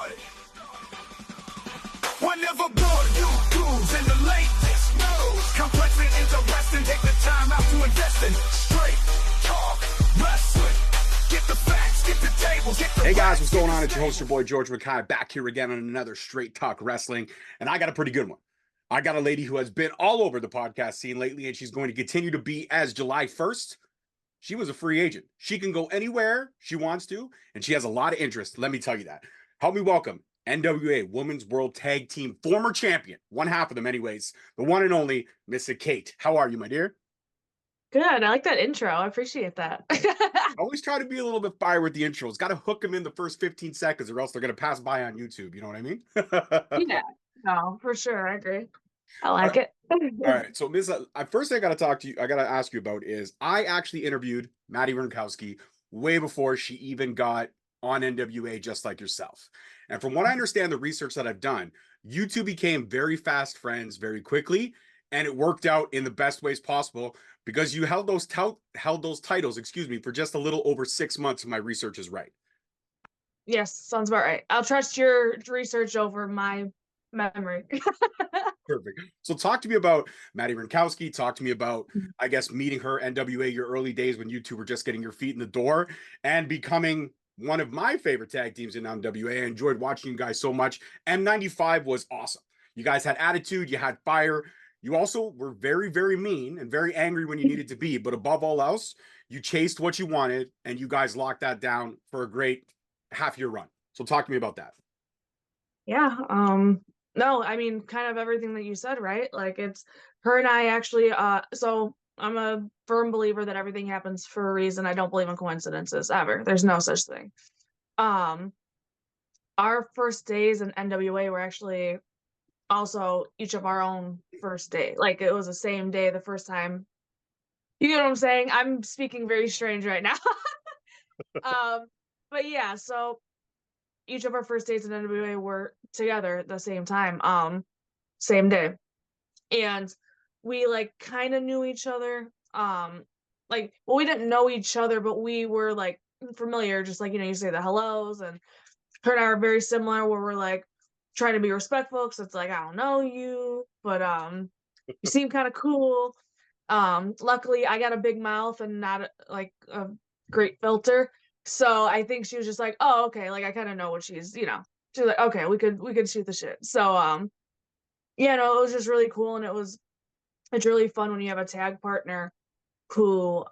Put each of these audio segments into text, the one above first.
started. Whenever bored, you cruise in the latest news. Complex and interesting, take the time out to invest in straight talk wrestling. Get the facts, get the tables, get the Hey guys, what's going on? It's your host, your boy George McKay, back here again on another Straight Talk Wrestling, and I got a pretty good one. I got a lady who has been all over the podcast scene lately, and she's going to continue to be as July 1st. She was a free agent. She can go anywhere she wants to, and she has a lot of interest. Let me tell you that. Help me welcome NWA Women's World Tag Team former champion, one half of them anyways, the one and only Missa Kate. How are you, my dear? Good. I like that intro. I appreciate that. I always try to be a little bit fire with the intros. Got to hook them in the first 15 seconds or else they're going to pass by on YouTube. You know what I mean? Yeah. No, for sure. I agree. I like it. All right. So, Missa, first thing I got to talk to you, I got to ask you about is I actually interviewed Maddie Rankowski way before she even got on NWA, just like yourself. And from what I understand, the research that I've done, you two became very fast friends very quickly. And it worked out in the best ways possible because you held those titles, for just a little over 6 months if my research is right. Yes, sounds about right. I'll trust your research over my memory. Perfect. So talk to me about Maddie Rankowski. Talk to me about, I guess, meeting her, NWA, your early days when you two were just getting your feet in the door and becoming one of my favorite tag teams in NWA. I enjoyed watching you guys so much. M95 was awesome. You guys had attitude. You had fire. You also were very, very mean and very angry when you needed to be. But above all else, you chased what you wanted, and you guys locked that down for a great half-year run. So talk to me about that. Yeah. No, I mean, kind of everything that you said, right? Like it's her and I actually, so I'm a firm believer that everything happens for a reason. I don't believe in coincidences ever. There's no such thing. Our first days in NWA were actually also each of our own first day. Like it was the same day the first time. You get what I'm saying? I'm speaking very strange right now. But yeah, so each of our first days in NWA were together at the same time, same day. And we like kind of knew each other. We didn't know each other, but we were like familiar, just like, you say the hellos, and her and I are very similar where we're like trying to be respectful because it's like, I don't know you, but you seem kind of cool. Luckily I got a big mouth and not like a great filter. So I think she was just like, oh, okay, like I kind of know what she's like, okay, we could shoot the shit. So it was just really cool, and it's really fun when you have a tag partner who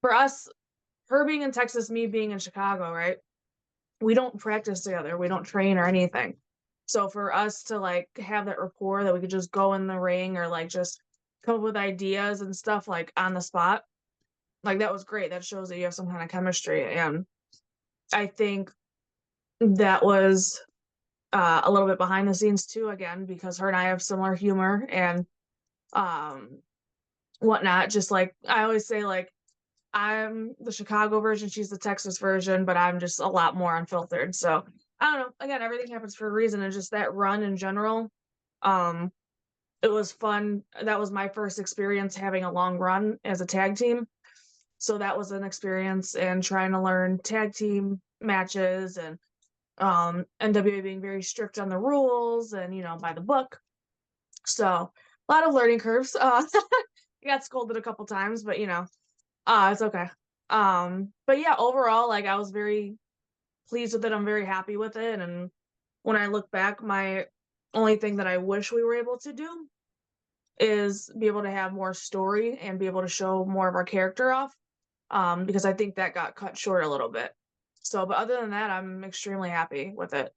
for us, her being in Texas, me being in Chicago, right? We don't practice together. We don't train or anything. So for us to like have that rapport that we could just go in the ring or like just come up with ideas and stuff like on the spot, like that was great. That shows that you have some kind of chemistry. And I think that was a little bit behind the scenes too, again, because her and I have similar humor and whatnot. Just like I always say, like I'm the Chicago version, she's the Texas version, but I'm just a lot more unfiltered. So I don't know. Again, everything happens for a reason, and just that run in general, it was fun. That was my first experience having a long run as a tag team. So that was an experience, and trying to learn tag team matches, and NWA being very strict on the rules and, by the book. So a lot of learning curves. I got scolded a couple times, but it's okay. But yeah, overall, like I was very pleased with it. I'm very happy with it. And when I look back, my only thing that I wish we were able to do is be able to have more story and be able to show more of our character off. Because I think that got cut short a little bit. So, but other than that, I'm extremely happy with it.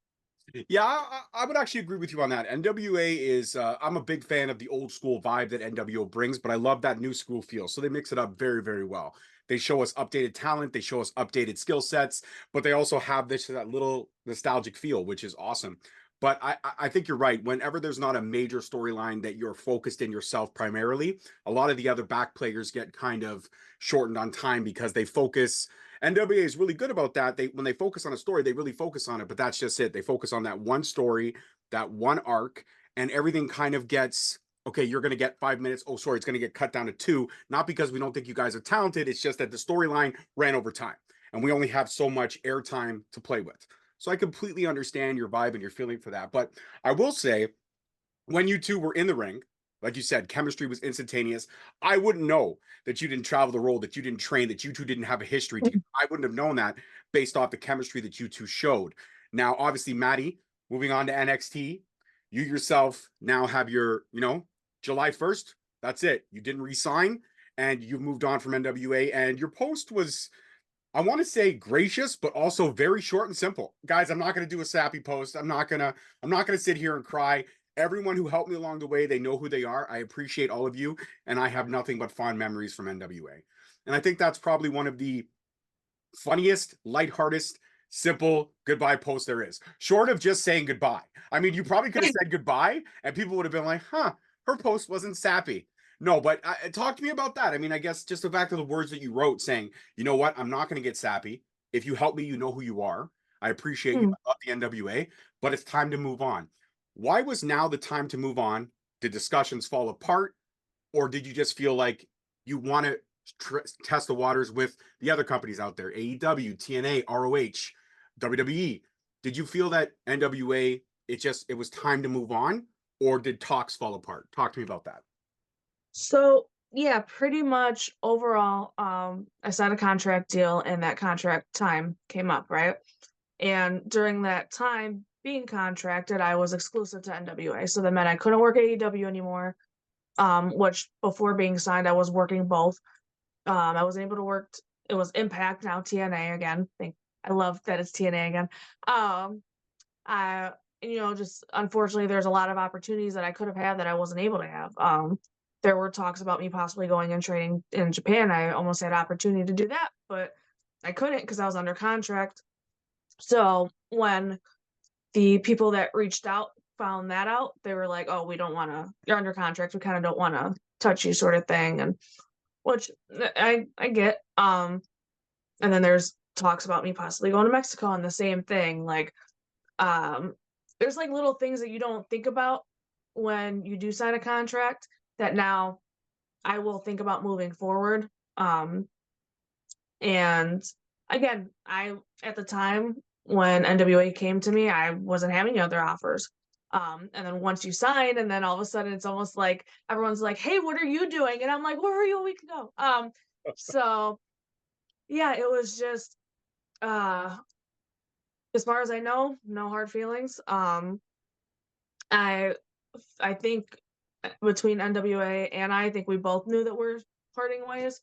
Yeah, I would actually agree with you on that. NWA is, I'm a big fan of the old school vibe that NWO brings, but I love that new school feel. So they mix it up very, very well. They show us updated talent. They show us updated skill sets, but they also have that little nostalgic feel, which is awesome. But I think you're right. Whenever there's not a major storyline that you're focused in yourself primarily, a lot of the other back players get kind of shortened on time because they focus. NWA is really good about that. When they focus on a story, they really focus on it, but that's just it. They focus on that one story, that one arc, and everything kind of gets, okay, you're going to get 5 minutes. Oh, sorry, it's going to get cut down to 2. Not because we don't think you guys are talented. It's just that the storyline ran over time. and we only have so much airtime to play with. So I completely understand your vibe and your feeling for that. But I will say, when you two were in the ring, like you said, chemistry was instantaneous. I wouldn't know that you didn't travel the road, that you didn't train, that you two didn't have a history together. I wouldn't have known that based off the chemistry that you two showed. Now, obviously, Maddie, moving on to NXT, you yourself now have your, July 1st. That's it. You didn't resign and you've moved on from NWA. And your post was, I want to say, gracious, but also very short and simple. Guys, I'm not going to do a sappy post. I'm not going to sit here and cry. Everyone who helped me along the way, they know who they are. I appreciate all of you, and I have nothing but fond memories from NWA. And I think that's probably one of the funniest, lighthearted, simple goodbye posts there is, short of just saying goodbye. I mean, you probably could have said goodbye, and people would have been like, huh, her post wasn't sappy. No, but talk to me about that. I mean, I guess just the fact of the words that you wrote saying, you know what, I'm not going to get sappy. If you help me, you know who you are. I appreciate you. I love the NWA, but it's time to move on. Why was now the time to move on? Did discussions fall apart? Or did you just feel like you want to test the waters with the other companies out there, AEW, TNA, ROH, WWE? Did you feel that NWA, it was time to move on? Or did talks fall apart? Talk to me about that. So yeah, pretty much overall, I signed a contract deal and that contract time came up, right? And during that time being contracted, I was exclusive to NWA. So that meant I couldn't work AEW anymore. Which before being signed, I was working both. I was able to work, it was Impact, now TNA again. I love that it's TNA again. Just unfortunately, there's a lot of opportunities that I could have had that I wasn't able to have. There were talks about me possibly going and training in Japan. I almost had opportunity to do that, but I couldn't because I was under contract. So when the people that reached out found that out, they were like, "Oh, we don't want to. You're under contract. We kind of don't want to touch you," sort of thing. And which I get. And then there's talks about me possibly going to Mexico and the same thing. Like, there's like little things that you don't think about when you do sign a contract that now I will think about moving forward. And again, at the time when NWA came to me, I wasn't having other offers. And then once you sign, and then all of a sudden it's almost like everyone's like, "Hey, what are you doing?" And I'm like, "Where were you a week ago?" So yeah, it was just as far as I know, no hard feelings. I think between NWA and I think we both knew that we're parting ways.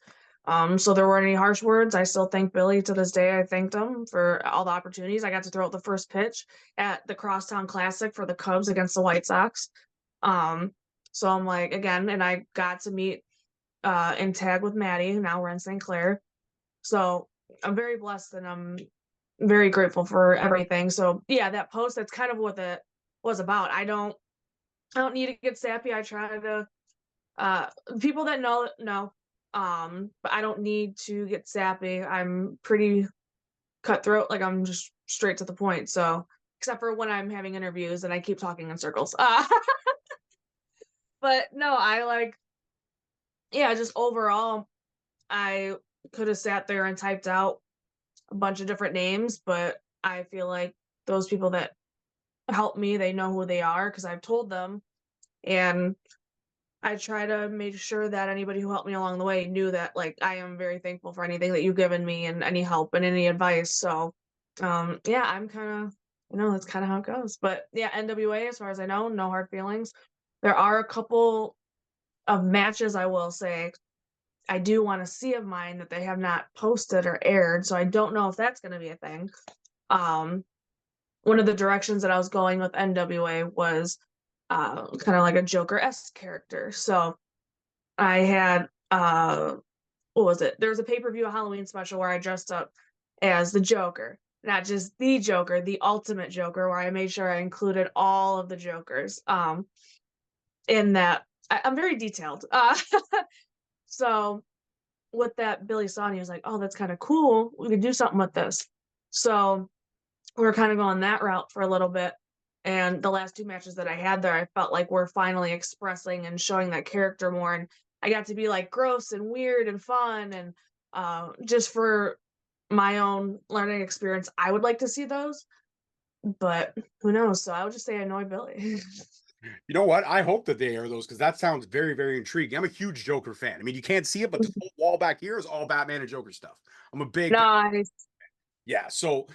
So there weren't any harsh words. I still thank Billy to this day. I thanked him for all the opportunities. I got to throw out the first pitch at the Crosstown Classic for the Cubs against the White Sox. So I'm like, again, and I got to meet and tag with Maddie, now Wren Sinclair. So I'm very blessed and I'm very grateful for everything. So yeah, that post, that's kind of what it was about. I don't need to get sappy. I try to people that know. But I don't need to get sappy. I'm pretty cutthroat. Like I'm just straight to the point. So except for when I'm having interviews and I keep talking in circles. But no, just overall, I could have sat there and typed out a bunch of different names, but I feel like those people that help me, they know who they are because I've told them. And I try to make sure that anybody who helped me along the way knew that, like, I am very thankful for anything that you've given me and any help and any advice. So, yeah, I'm kind of, that's kind of how it goes. But yeah, NWA, as far as I know, no hard feelings. There are a couple of matches, I will say, I do want to see of mine that they have not posted or aired. So I don't know if that's going to be a thing. One of the directions that I was going with NWA was kind of like a Joker-esque character. So I had what was it? There was a pay-per-view, a Halloween special where I dressed up as the Joker. Not just the Joker, the ultimate Joker, where I made sure I included all of the Jokers. In that I'm very detailed. So with that, Billy saw and he was like, "Oh, that's kind of cool. We could do something with this." So we were kind of going that route for a little bit. And the last two matches that I had there, I felt like we're finally expressing and showing that character more. And I got to be like gross and weird and fun and just for my own learning experience, I would like to see those, but who knows? So I would just say Annoy Billy. You know what? I hope that they air those because that sounds very, very intriguing. I'm a huge Joker fan. I mean, you can't see it, but the full wall back here is all Batman and Joker stuff. I'm a big Nice. Yeah, so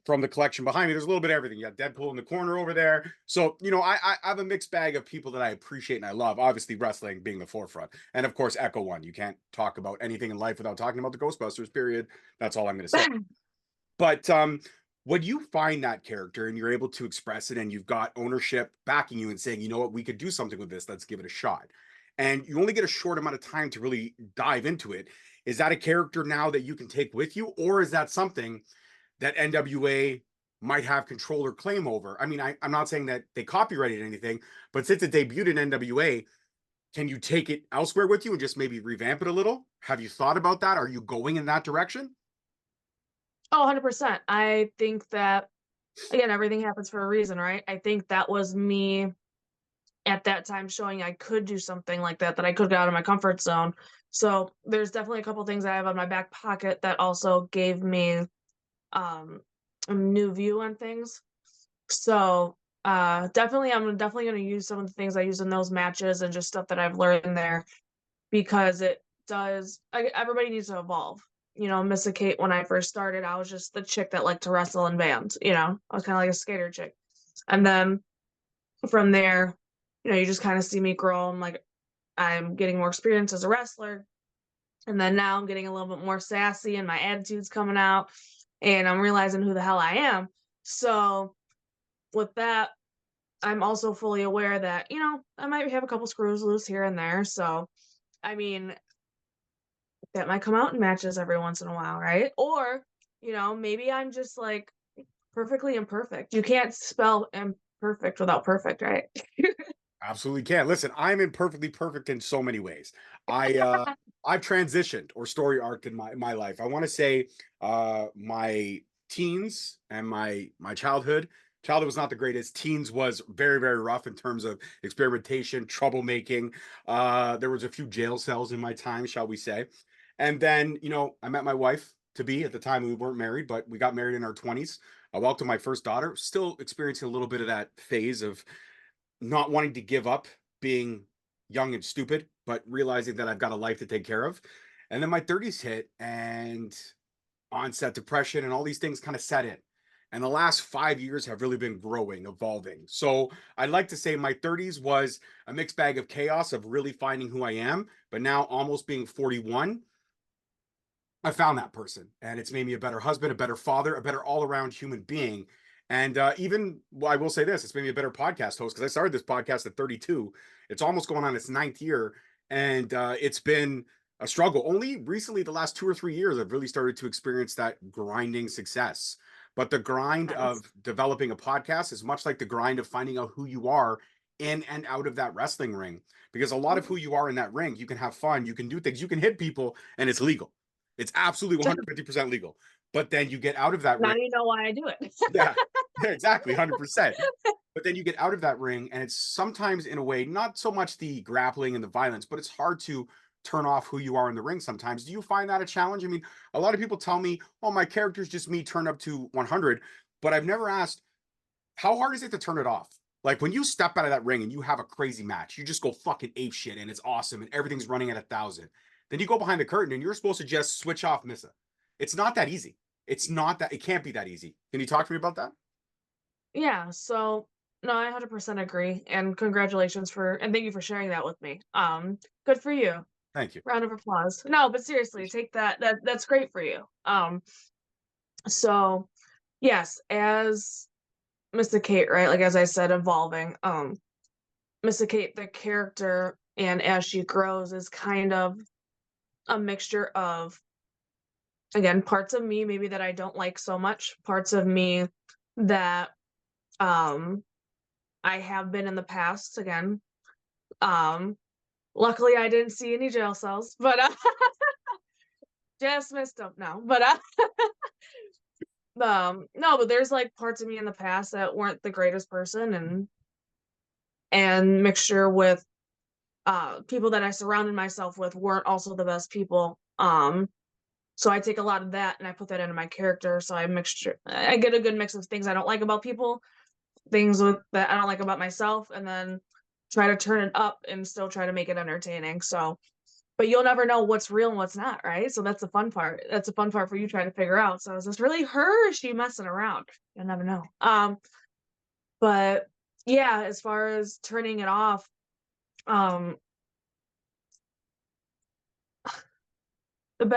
from the collection behind me, there's a little bit of everything. You got Deadpool in the corner over there. So, you know, I have a mixed bag of people that I appreciate and I love. Obviously, wrestling being the forefront. And of course, Echo One. You can't talk about anything in life without talking about the Ghostbusters, period. That's all I'm going to say. But when you find that character and you're able to express it and you've got ownership backing you and saying, you know what, we could do something with this, let's give it a shot. And you only get a short amount of time to really dive into it. Is that a character now that you can take with you? Or is that something that NWA might have control or claim over? I mean, I'm not saying that they copyrighted anything, but since it debuted in NWA, can you take it elsewhere with you and just maybe revamp it a little? Have you thought about that? Are you going in that direction? Oh, 100%. I think that, again, everything happens for a reason, right? I think that was me at that time showing I could do something like that, that I could get out of my comfort zone. So there's definitely a couple things I have on my back pocket that also gave me a new view on things. So definitely I'm definitely going to use some of the things I use in those matches and just stuff that I've learned there, because it does, everybody needs to evolve. You know, Missa Kate, when I first started, I was just the chick that liked to wrestle in bands. You know, I was kind of like a skater chick. And then from there, you know, you just kind of see me grow, and like I'm getting more experience as a wrestler. And then now I'm getting a little bit more sassy and my attitude's coming out and I'm realizing who the hell I am. So with that, I'm also fully aware that, you know, I might have a couple screws loose here and there. So, I mean, that might come out in matches every once in a while, right? Or, you know, maybe I'm just like perfectly imperfect. You can't spell imperfect without perfect, right? Absolutely can. Listen, I'm imperfectly perfect in so many ways. I've transitioned or story arced in my life. I want to say my teens and my childhood. Childhood was not the greatest. Teens was very, very rough in terms of experimentation, troublemaking. There was a few jail cells in my time, shall we say. And then, you know, I met my wife to be at the time. We weren't married, but we got married in our 20s. I welcomed my first daughter, still experiencing a little bit of that phase of not wanting to give up being young and stupid, but realizing that I've got a life to take care of. And then my 30s hit and onset depression and all these things kind of set in. And the last 5 years have really been growing, evolving. So I'd like to say my 30s was a mixed bag of chaos of really finding who I am, but now almost being 41, I found that person and it's made me a better husband, a better father, a better all around human being. And even, well, I will say this, it's made me a better podcast host because I started this podcast at 32. It's almost going on its 9th year. And it's been a struggle. Only recently, the last 2 or 3 years, I've really started to experience that grinding success. But the grind Nice. of developing a podcast is much like the grind of finding out who you are in and out of that wrestling ring. Because a lot of who you are in that ring, you can have fun, you can do things, you can hit people, and it's legal. It's absolutely 150% legal. But then you get out of that Now ring. you know why I do it. Yeah, exactly, 100%. But then you get out of that ring, and it's sometimes in a way, not so much the grappling and the violence, but it's hard to turn off who you are in the ring sometimes. Do you find that a challenge? I mean, a lot of people tell me, oh, my character's just me turned up to 100, but I've never asked, how hard is it to turn it off? Like when you step out of that ring and you have a crazy match, you just go fucking ape shit and it's awesome and everything's running at 1,000. Then you go behind the curtain and you're supposed to just switch off Missa. It's not that easy. It's not that, it can't be that easy. Can you talk to me about that? Yeah, so no, I 100% agree. And congratulations and thank you for sharing that with me. Good for you. Thank you. Round of applause. No, but seriously, take that. That's great for you. So yes, as Missa Kate, right? Like as I said, evolving. Missa Kate, the character, and as she grows, is kind of a mixture of, again, parts of me maybe that I don't like so much, parts of me that um I have been in the past. Again, luckily I didn't see any jail cells, but just missed them now. But no, but there's like parts of me in the past that weren't the greatest person, and mixture with people that I surrounded myself with weren't also the best people. So I take a lot of that and I put that into my character. So I get a good mix of things I don't like about people, things that I don't like about myself, and then try to turn it up and still try to make it entertaining. So, but you'll never know what's real and what's not, right? So that's the fun part. That's the fun part for you trying to figure out. So is this really her? Or is she messing around? You'll never know. But yeah, as far as turning it off, um,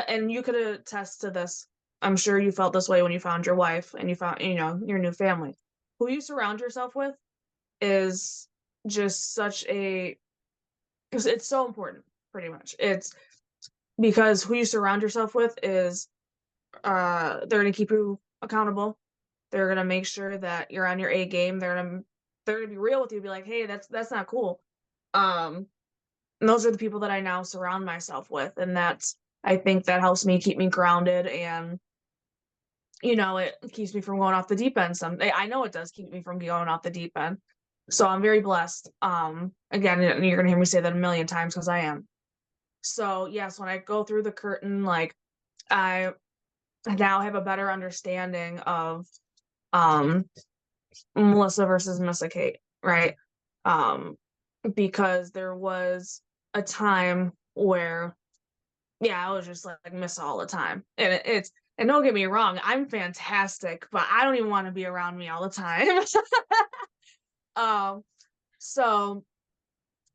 and you could attest to this. I'm sure you felt this way when you found your wife and you found, your new family. Who you surround yourself with is just because it's so important, pretty much. It's because who you surround yourself with is, they're gonna keep you accountable. They're gonna make sure that you're on your A game. They're gonna be real with you, be like, hey, that's not cool. And those are the people that I now surround myself with, and I think that helps me keep me grounded, and it keeps me from going off the deep end. I know it does keep me from going off the deep end. So I'm very blessed. Again, and you're gonna hear me say that a million times because I am. So yes, when I go through the curtain, like I now have a better understanding of Melissa versus Missa Kate, right? Because there was a time where, yeah, I was just like Missa all the time. And don't get me wrong, I'm fantastic, but I don't even want to be around me all the time. So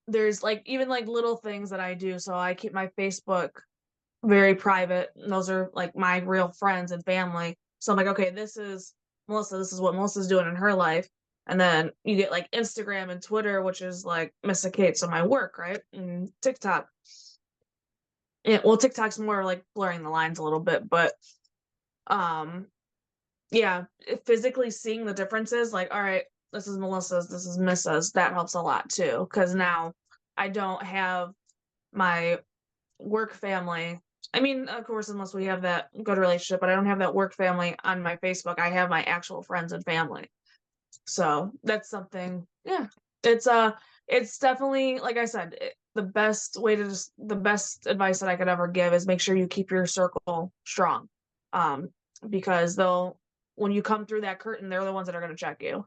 there's like even like little things that I do. So I keep my Facebook very private. And those are like my real friends and family. So I'm like, okay, this is Melissa, this is what Melissa's doing in her life. And then you get like Instagram and Twitter, which is like Missa Kate, so my work, right? And TikTok. Yeah, well, TikTok's more like blurring the lines a little bit, but yeah, physically seeing the differences, like, all right, this is Melissa's, this is Missas, that helps a lot too, because now I don't have my work family. I mean, of course, unless we have that good relationship, but I don't have that work family on my Facebook. I have my actual friends and family. So that's something, yeah. It's definitely, like I said, the best advice that I could ever give is make sure you keep your circle strong. Because when you come through that curtain, they're the ones that are going to check you.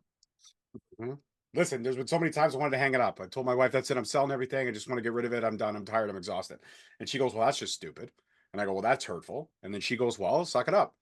Mhm. Listen, there's been so many times I wanted to hang it up. I told my wife, that's it, I'm selling everything. I just want to get rid of it. I'm done. I'm tired. I'm exhausted. And she goes, well, that's just stupid. And I go, well, that's hurtful. And then she goes, well, suck it up.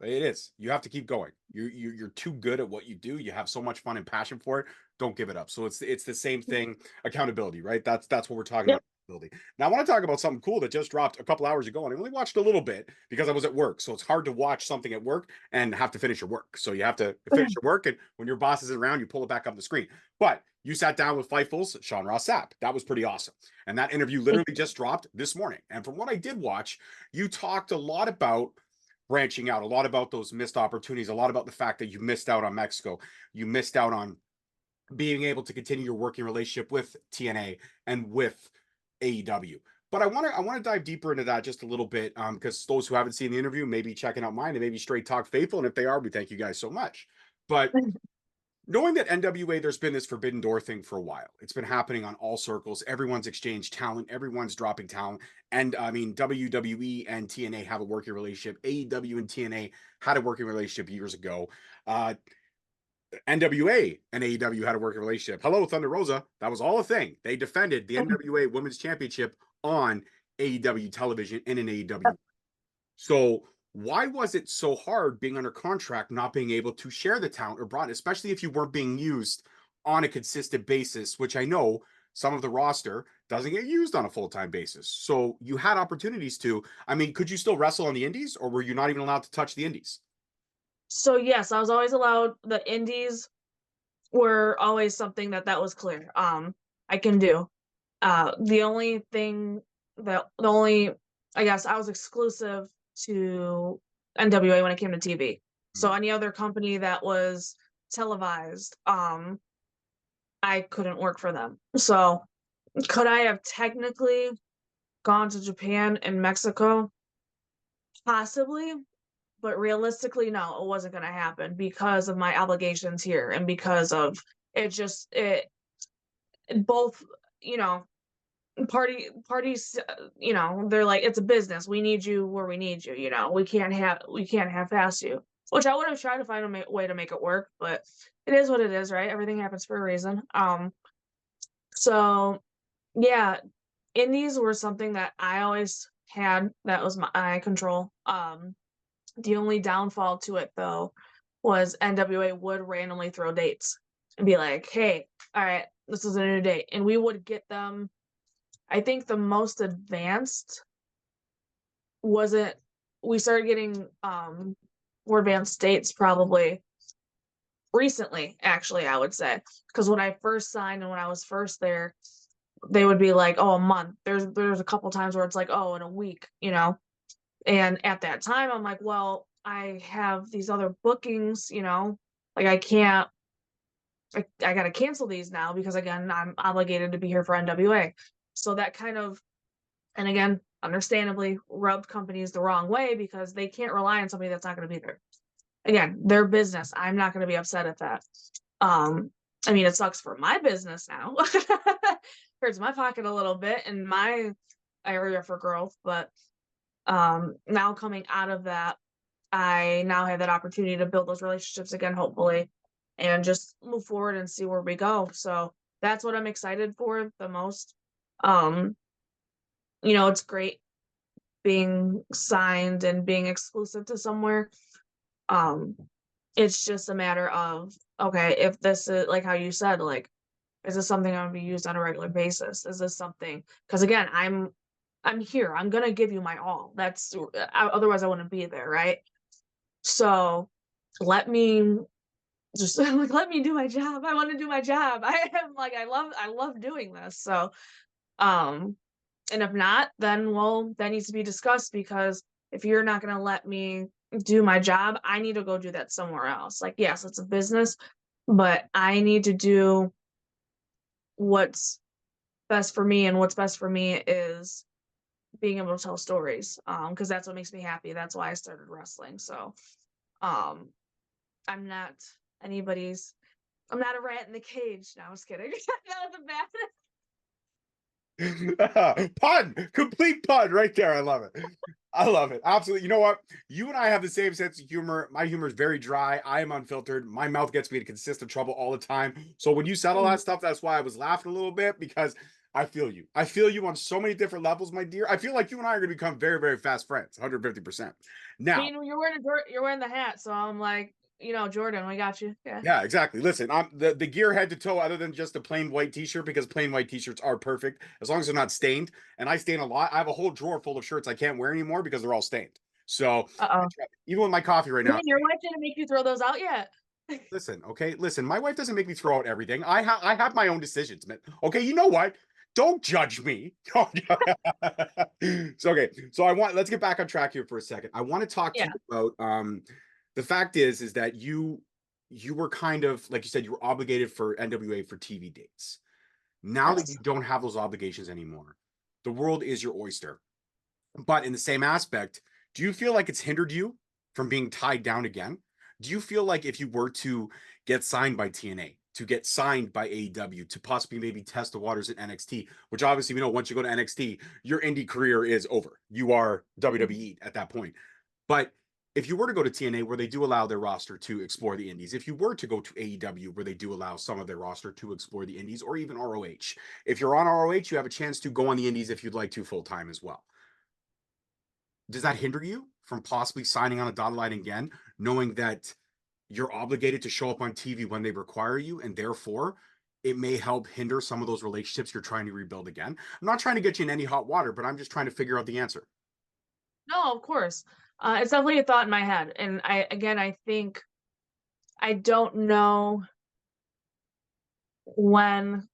It is. You have to keep going. You're too good at what you do. You have so much fun and passion for it. Don't give it up. So it's the same thing. Accountability, right? That's what we're talking Yep. about. Accountability. Now I want to talk about something cool that just dropped a couple hours ago, and I only watched a little bit because I was at work. So it's hard to watch something at work and have to finish your work. So you have to finish your work, and when your boss isn't around, you pull it back up the screen. But you sat down with Fightful's Sean Ross Sapp. That was pretty awesome. And that interview literally just dropped this morning. And from what I did watch, you talked a lot about branching out, a lot about those missed opportunities, a lot about the fact that you missed out on Mexico, you missed out on being able to continue your working relationship with TNA and with AEW. But I want to dive deeper into that just a little bit, because those who haven't seen the interview may be checking out mine and maybe Straight Talk Faithful, and if they are, we thank you guys so much. But knowing that NWA, there's been this forbidden door thing for a while. It's been happening on all circles. Everyone's exchanged talent. Everyone's dropping talent. And I mean, WWE and TNA have a working relationship. AEW and TNA had a working relationship years ago. NWA and AEW had a working relationship. Hello, Thunder Rosa. That was all a thing. They defended the NWA Women's Championship on AEW television in an AEW. So why was it so hard being under contract, not being able to share the talent or broaden, especially if you weren't being used on a consistent basis, which I know some of the roster doesn't get used on a full-time basis. So you had opportunities to, I mean, could you still wrestle on the indies, or were you not even allowed to touch the indies? So yes, I was always allowed. The indies were always something that was clear. I can do. The only I guess I was exclusive to NWA when it came to TV. So any other company that was televised, I couldn't work for them. So could I have technically gone to Japan and Mexico? Possibly, but realistically, no, it wasn't going to happen because of my obligations here and because of it both, you know, parties, you know, they're like, it's a business. We need you where we need you. You know, we can't half-ass you. Which I would have tried to find a way to make it work, but it is what it is, right? Everything happens for a reason. So yeah, indies were something that I always had that was my control. The only downfall to it though was NWA would randomly throw dates and be like, "Hey, all right, this is a new date," and we would get them. I think the most advanced wasn't. We started getting more advanced dates probably recently. Actually, I would say because when I first signed and when I was first there, they would be like, "Oh, a month." There's a couple times where it's like, "Oh, in a week," you know. And at that time, I'm like, "Well, I have these other bookings, you know, like I can't. I got to cancel these now because again, I'm obligated to be here for NWA." So that kind of, and again, understandably, rubbed companies the wrong way because they can't rely on somebody that's not going to be there. Again, their business. I'm not going to be upset at that. I mean, it sucks for my business now. Hurts my pocket a little bit in my area for growth, but now coming out of that, I now have that opportunity to build those relationships again, hopefully, and just move forward and see where we go. So that's what I'm excited for the most. Um, you know, it's great being signed and being exclusive to somewhere. Um, it's just a matter of, okay, if this is like how you said, like, is this something I'm gonna be used on a regular basis? Is this something? Because again, I'm here. I'm gonna give you my all. That's otherwise I wouldn't be there, right? So let me just like let me do my job. I want to do my job. I am like I love doing this. So um and if not, then well, that needs to be discussed because if you're not gonna let me do my job, I need to go do that somewhere else. Like, yes, it's a business, but I need to do what's best for me, and what's best for me is being able to tell stories. Because that's what makes me happy. That's why I started wrestling. So um I'm not anybody's I'm not a rat in the cage. No, I was kidding. That was a bad Pun, complete pun right there. I love it. I love it. Absolutely. You know what? You and I have the same sense of humor. My humor is very dry. I am unfiltered. My mouth gets me into consistent trouble all the time. So when you said all that stuff, that's why I was laughing a little bit because I feel you. I feel you on so many different levels, my dear. I feel like you and I are going to become very, very fast friends, 150%. I Now, mean, you're wearing the hat, so I'm like, you know, Jordan, we got you. Yeah. yeah, exactly. Listen, I'm the gear head to toe, other than just a plain white t-shirt, because plain white t-shirts are perfect as long as they're not stained. And I stain a lot. I have a whole drawer full of shirts I can't wear anymore because they're all stained. So Uh-oh. even with my coffee right Man, now, your wife didn't make you throw those out yet. listen, okay, listen. My wife doesn't make me throw out everything. I have my own decisions, man. Okay, you know what? Don't judge me. So okay, so let's get back on track here for a second. I want to talk to Yeah. you about the fact is that you were kind of like you said you were obligated for NWA for TV dates. Now that Yes. you don't have those obligations anymore, the world is your oyster. But in the same aspect, do you feel like it's hindered you from being tied down again? Do you feel like if you were to get signed by TNA, to get signed by AEW, to possibly maybe test the waters at NXT, which obviously we know once you go to NXT, your indie career is over. You are WWE at that point. But if you were to go to TNA, where they do allow their roster to explore the indies, if you were to go to AEW, where they do allow some of their roster to explore the indies, or even ROH, if you're on ROH, you have a chance to go on the indies if you'd like to full time as well. Does that hinder you from possibly signing on a dotted line again, knowing that you're obligated to show up on TV when they require you, and therefore it may help hinder some of those relationships you're trying to rebuild again? I'm not trying to get you in any hot water, but I'm just trying to figure out the answer. No, of course. It's definitely a thought in my head. And I think I don't know when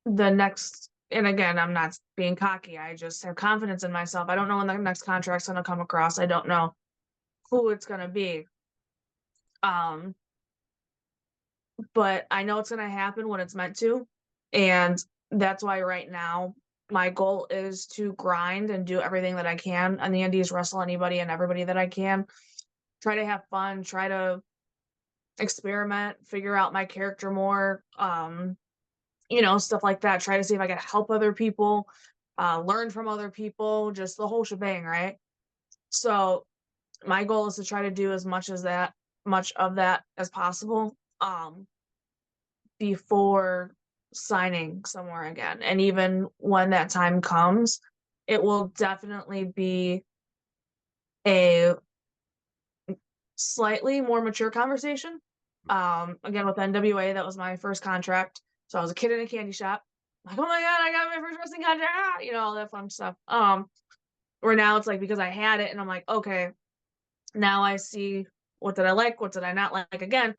the next, and again, I'm not being cocky. I just have confidence in myself. I don't know when the next contract's going to come across. I don't know who it's going to be. But I know it's going to happen when it's meant to. And that's why right now my goal is to grind and do everything that I can on the indies, wrestle anybody and everybody that I can. Try to have fun, try to experiment, figure out my character more. stuff like that. Try to see if I can help other people, learn from other people, just the whole shebang, right? So my goal is to try to do as much of that as possible before signing somewhere again. And even when that time comes, it will definitely be a slightly more mature conversation. Again, with NWA, that was my first contract. So I was a kid in a candy shop. Like, oh my God, I got my first wrestling contract, all that fun stuff. Where now it's like, because I had it and I'm like, okay, now I see what did I like, what did I not like. Again,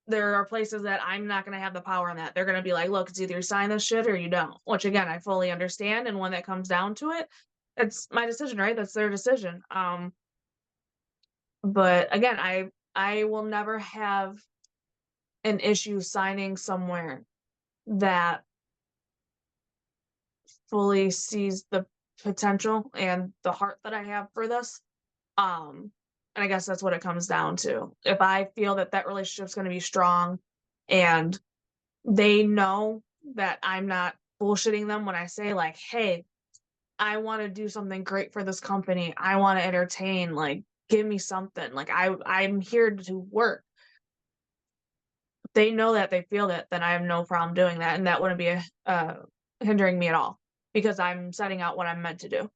there are places that I'm not going to have the power on that. They're going to be like, look, it's either you sign this shit or you don't, which again, I fully understand. And when that comes down to it, it's my decision, right? That's their decision. But again, I will never have an issue signing somewhere that fully sees the potential and the heart that I have for this. And I guess that's what it comes down to. If I feel that that relationship's going to be strong and they know that I'm not bullshitting them when I say like, hey, I want to do something great for this company. I want to entertain, like, give me something. Like I'm here to work. They know that, they feel that, then I have no problem doing that. And that wouldn't be hindering me at all because I'm setting out what I'm meant to do.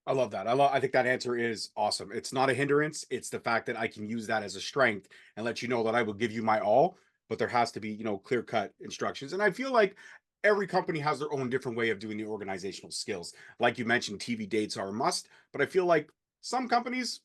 I love that. I think that answer is awesome. It's not a hindrance. It's the fact that I can use that as a strength and let you know that I will give you my all, but there has to be, clear-cut instructions. And I feel like every company has their own different way of doing the organizational skills. Like you mentioned, TV dates are a must, but I feel like some companies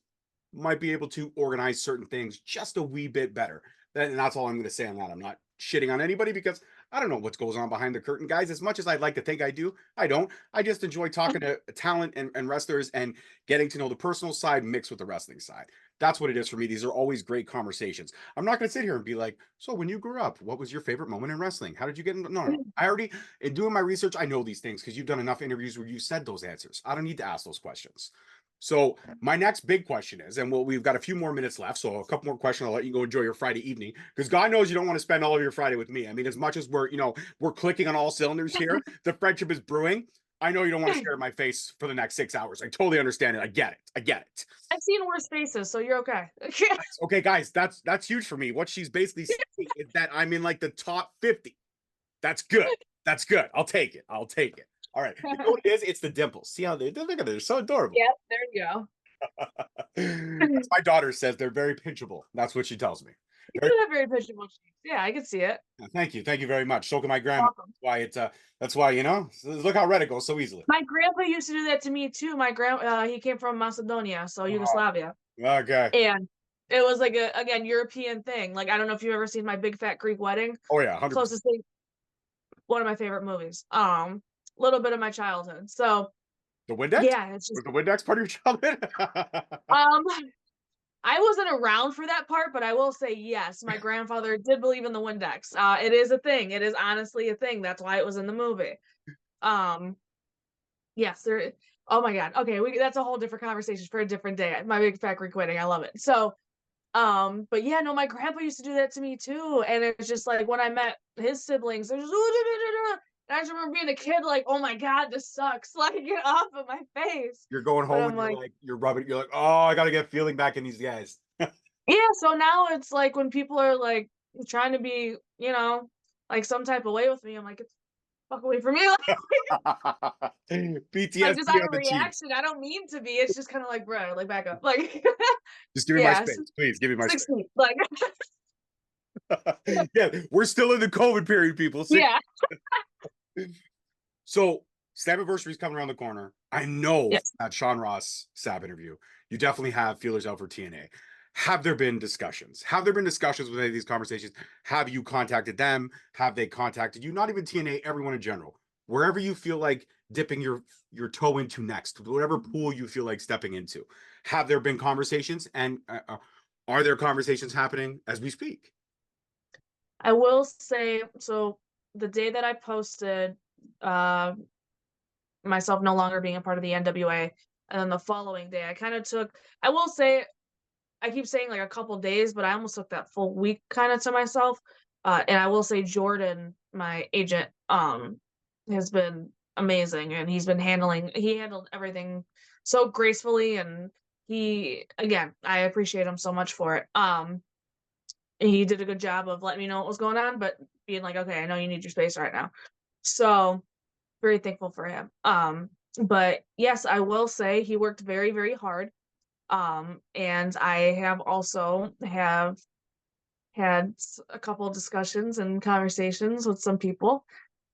might be able to organize certain things just a wee bit better. And that's all I'm going to say on that. I'm not shitting on anybody because I don't know what goes on behind the curtain, guys. As much as I'd like to think I do, I don't. I just enjoy talking to talent and wrestlers and getting to know the personal side mixed with the wrestling side. That's what it is for me. These are always great conversations. I'm not going to sit here and be like, so when you grew up, what was your favorite moment in wrestling? How did you get into? No. I already, in doing my research, I know these things because you've done enough interviews where you said those answers. I don't need to ask those questions. So my next big question is, and we've got a few more minutes left, so a couple more questions. I'll let you go enjoy your Friday evening because God knows you don't want to spend all of your Friday with me. I mean, as much as we're clicking on all cylinders here, the friendship is brewing. I know you don't want to stare at my face for the next 6 hours. I totally understand it. I get it. I've seen worse faces, so you're okay. Okay, guys, that's huge for me. What she's basically saying is that I'm in like the top 50. That's good. I'll take it. All right. You know what it is? It's the dimples. See how they look at it. They're so adorable. Yep, there you go. As my daughter says, they're very pinchable. That's what she tells me. You do have very pinchable cheeks. Yeah, I can see it. Thank you very much. So can my grandma. That's why look how red it goes so easily. My grandpa used to do that to me too. My he came from Macedonia, so Yugoslavia. Okay. And it was like a European thing. Like I don't know if you've ever seen My Big Fat Greek Wedding. Oh yeah, 100%. Closest thing. One of my favorite movies. Little bit of my childhood. So the Windex? Yeah, it's just was the Windex part of your childhood? I wasn't around for that part, but I will say yes, my grandfather did believe in the Windex. It is a thing. It is honestly a thing. That's why it was in the movie. Yes, there. Oh my God. Okay, that's a whole different conversation for a different day. My Big Fat Greek Wedding. I love it. So, but yeah, no, my grandpa used to do that to me too, and it's just like when I met his siblings, they're just. And I just remember being a kid, like, oh my God, this sucks. Like, get off of my face. You're going home and you're rubbing, you're like, oh, I got to get feeling back in these guys. Yeah, so now it's like when people are like trying to be, like some type of way with me, I'm like, it's fuck away from me. PTSD like just out on of the reaction. I don't mean to be. It's just kind of like, bro, like back up. Like, just give me my space. Please give me my 6 space. feet. Like, yeah, we're still in the COVID period, people. Yeah. So Slammiversary is coming around the corner. I know that Sean Ross Sapp interview, you definitely have feelers out for TNA. Have there been discussions? Have there been discussions with any of these conversations? Have you contacted them? Have they contacted you? Not even TNA, everyone in general. Wherever you feel like dipping your toe into next, whatever pool you feel like stepping into. Have there been conversations? And are there conversations happening as we speak? I will say, so the day that I posted myself no longer being a part of the NWA, and then the following day I kind of took, I will say, I keep saying like a couple days, but I almost took that full week kind of to myself And I will say Jordan, my agent, has been amazing, and he handled everything so gracefully, and I appreciate him so much for it. He did a good job of letting me know what was going on, but being like, okay, I know you need your space right now. So very thankful for him. But yes, I will say he worked very, very hard. And I have also have had a couple of discussions and conversations with some people.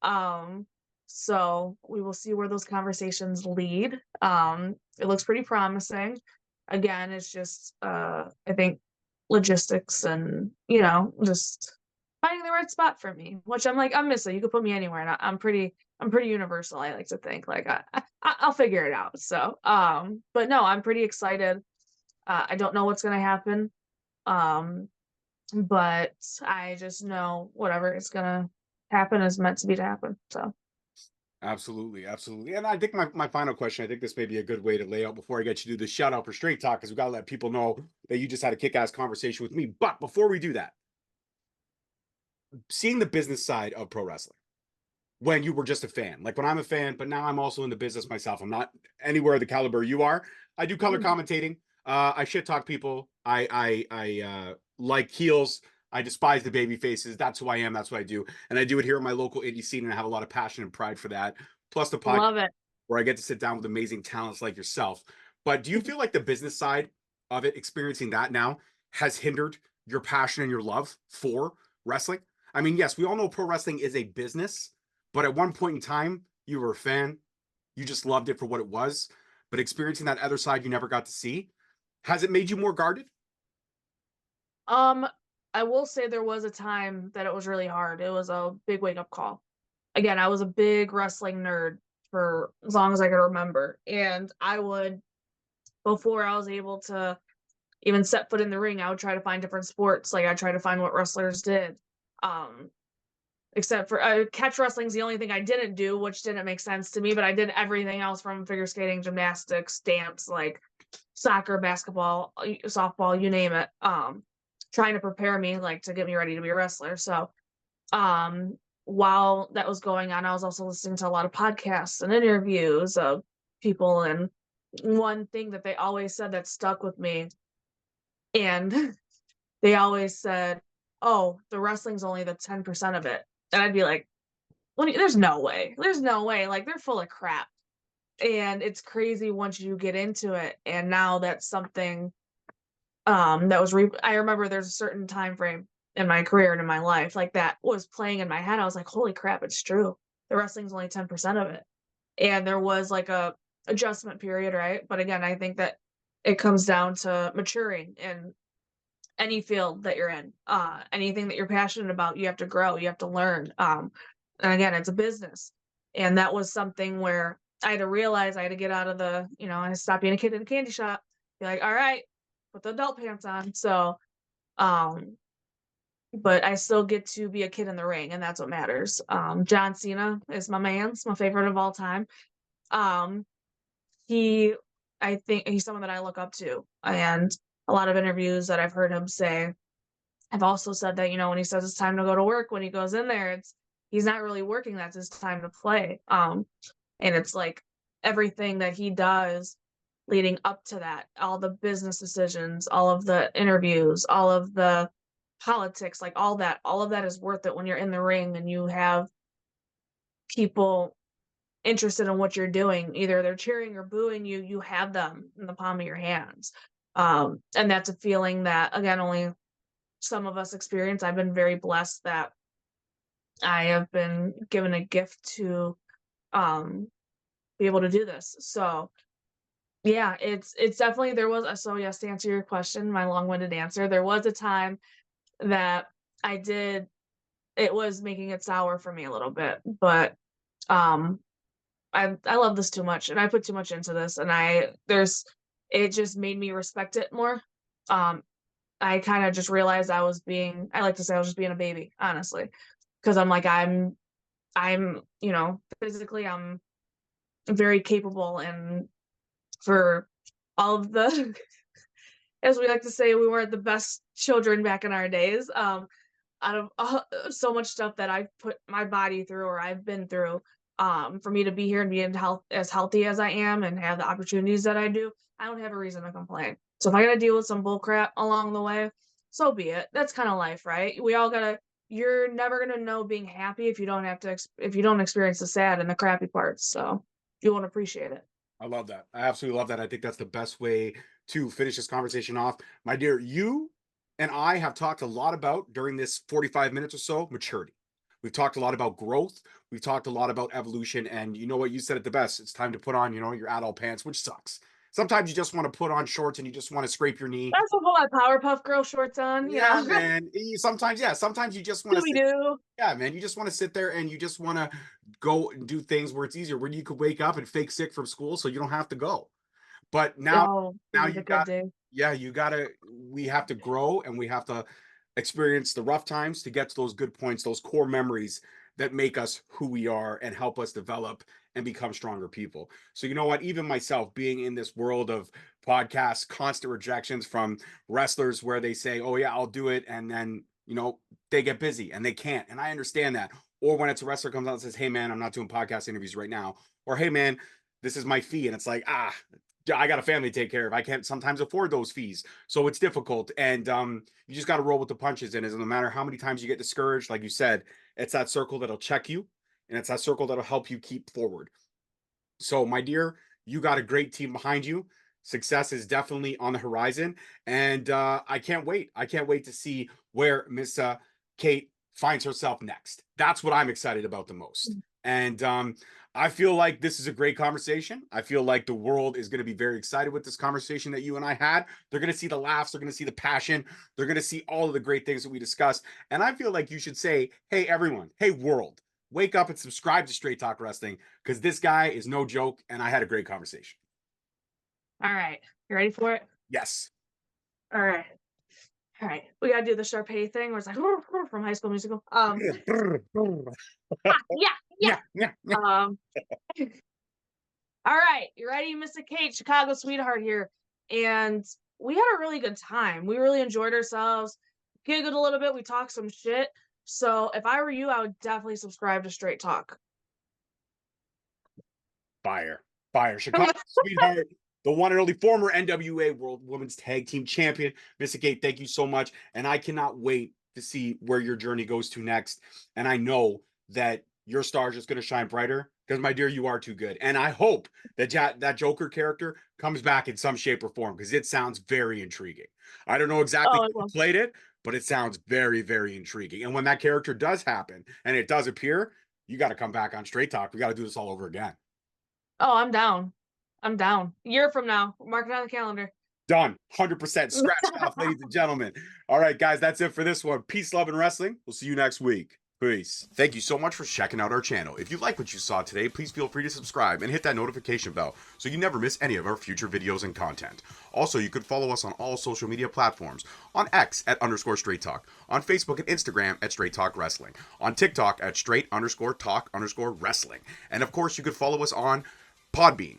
Um, so we will see where those conversations lead. It looks pretty promising. Again, it's just I think logistics and just finding the right spot for me. Which I'm Missa. You could put me anywhere, and I'm pretty universal. I like to think like I'll figure it out. So but no, I'm pretty excited. I don't know what's gonna happen. Um, but I just know whatever is gonna happen is meant to be to happen. So Absolutely, absolutely. And I think my final question, I think this may be a good way to lay out before I get you to do the shout out for Straight Talk, because we got to let people know that you just had a kick-ass conversation with me. But before we do that, seeing the business side of pro wrestling, when you were just a fan, like when I'm a fan, but now I'm also in the business myself. I'm not anywhere the caliber you are. I do color commentating. I shit talk people. I like heels. I despise the baby faces. That's who I am. That's what I do. And I do it here in my local indie scene, and I have a lot of passion and pride for that. Plus the podcast love it. where I get to sit down with amazing talents like yourself. But do you feel like the business side of it, experiencing that now, has hindered your passion and your love for wrestling? I mean, yes, we all know pro wrestling is a business, but at one point in time, you were a fan. You just loved it for what it was. But experiencing that other side you never got to see, has it made you more guarded? Um, I will say there was a time that it was really hard. It was a big wake up call. Again, I was a big wrestling nerd for as long as I could remember. And I would, before I was able to even set foot in the ring, I would try to find different sports. Like I try to find what wrestlers did. Um, except for catch wrestling's the only thing I didn't do, which didn't make sense to me, but I did everything else from figure skating, gymnastics, dance, like soccer, basketball, softball, you name it. Trying to prepare me like to get me ready to be a wrestler. So um while that was going on, I was also listening to a lot of podcasts and interviews of people, and one thing that they always said that stuck with me, and they always said, oh, the wrestling's only the 10% of it. And I'd be like, there's no way. There's no way. Like they're full of crap. And it's crazy once you get into it. And now that's something that was I remember there's a certain time frame in my career and in my life like that was playing in my head. I was like, holy crap, it's true. The wrestling's only 10% of it. And there was like a adjustment period, right? But again, I think that it comes down to maturing in any field that you're in. Anything that you're passionate about, you have to grow, you have to learn. And again, it's a business. And that was something where I had to realize I had to get out of I had to stop being a kid in a candy shop, be like, all right, put the adult pants on. So, but I still get to be a kid in the ring, and that's what matters. John Cena is my man. It's my favorite of all time. Um, I think he's someone that I look up to, and a lot of interviews that I've heard him say, I've also said that, when he says it's time to go to work, when he goes in there, he's not really working. That's his time to play. And it's like everything that he does leading up to that, all the business decisions, all of the interviews, all of the politics, like all of that is worth it when you're in the ring and you have people interested in what you're doing. Either they're cheering or booing you, you have them in the palm of your hands. And that's a feeling that, again, only some of us experience. I've been very blessed that I have been given a gift to be able to do this. So yeah, it's definitely so yes, to answer your question, my long-winded answer, there was a time that it was making it sour for me a little bit, but I love this too much, and I put too much into this, and it just made me respect it more. I kind of just realized I like to say I was just being a baby, honestly, because I'm like, physically I'm very capable, and for all of the, as we like to say, we weren't the best children back in our days. out of so much stuff that I've put my body through or I've been through, for me to be here and be in health as healthy as I am and have the opportunities that I do, I don't have a reason to complain. So if I gotta deal with some bull crap along the way, so be it. That's kind of life, right? We all gotta. You're never gonna know being happy if you don't have to if you don't experience the sad and the crappy parts. So you won't appreciate it. I love that. I absolutely love that. I think that's the best way to finish this conversation off. My dear, you and I have talked a lot about during this 45 minutes or so maturity. We've talked a lot about growth. We've talked a lot about evolution. And you know what? You said it the best. It's time to put on, your adult pants, which sucks. Sometimes you just want to put on shorts and you just want to scrape your knee. That's what put my Powerpuff Girl shorts on. Yeah, You know, man. Sometimes you just want to we sit. do. Yeah, man. You just want to sit there and you just want to go and do things where it's easier, where you could wake up and fake sick from school so you don't have to go. But now Oh, now it was a you good got day. yeah, we have to grow and we have to experience the rough times to get to those good points, those core memories that make us who we are and help us develop and become stronger people. So you know what, even myself being in this world of podcasts, constant rejections from wrestlers where they say, "Oh yeah, I'll do it," and then, they get busy and they can't. And I understand that. Or when it's a wrestler comes out and says, "Hey man, I'm not doing podcast interviews right now." Or, "Hey man, this is my fee." And it's like, I got a family to take care of. I can't sometimes afford those fees. So it's difficult. And you just got to roll with the punches. And no matter how many times you get discouraged, like you said, it's that circle that'll check you. And it's that circle that'll help you keep forward. So, my dear, you got a great team behind you. Success is definitely on the horizon. And I can't wait. I can't wait to see where Missa Kate finds herself next. That's what I'm excited about the most. And I feel like this is a great conversation. I feel like the world is going to be very excited with this conversation that you and I had. They're going to see the laughs. They're going to see the passion. They're going to see all of the great things that we discussed. And I feel like you should say, "Hey, everyone. Hey, world. Wake up and subscribe to Straight Talk Wrestling because this guy is no joke." And I had a great conversation. All right, you ready for it? Yes. All right. All right, we gotta do the Sharpay thing where it's like from High School Musical. Yeah. Yeah. All right, you ready, Missa Kate, Chicago sweetheart here, and we had a really good time. We really enjoyed ourselves, giggled a little bit, we talked some shit. So if I were you, I would definitely subscribe to Straight Talk. Fire. Chicago sweetheart, the one and only former NWA World Women's Tag Team Champion. Missa Kate, thank you so much. And I cannot wait to see where your journey goes to next. And I know that your star is just going to shine brighter because, my dear, you are too good. And I hope that that Joker character comes back in some shape or form because it sounds very intriguing. I don't know exactly who played it, but it sounds very, very intriguing. And when that character does happen and it does appear, you got to come back on Straight Talk. We got to do this all over again. Oh, I'm down. I'm down. A year from now, mark it on the calendar. Done. 100%. Scratch off, ladies and gentlemen. All right, guys, that's it for this one. Peace, love, and wrestling. We'll see you next week. Peace. Thank you so much for checking out our channel. If you like what you saw today, please feel free to subscribe and hit that notification bell so you never miss any of our future videos and content. Also, you could follow us on all social media platforms. On X at _Straight Talk. On Facebook and Instagram at Straight Talk Wrestling. On TikTok at Straight_Talk_Wrestling. And of course, you could follow us on Podbean,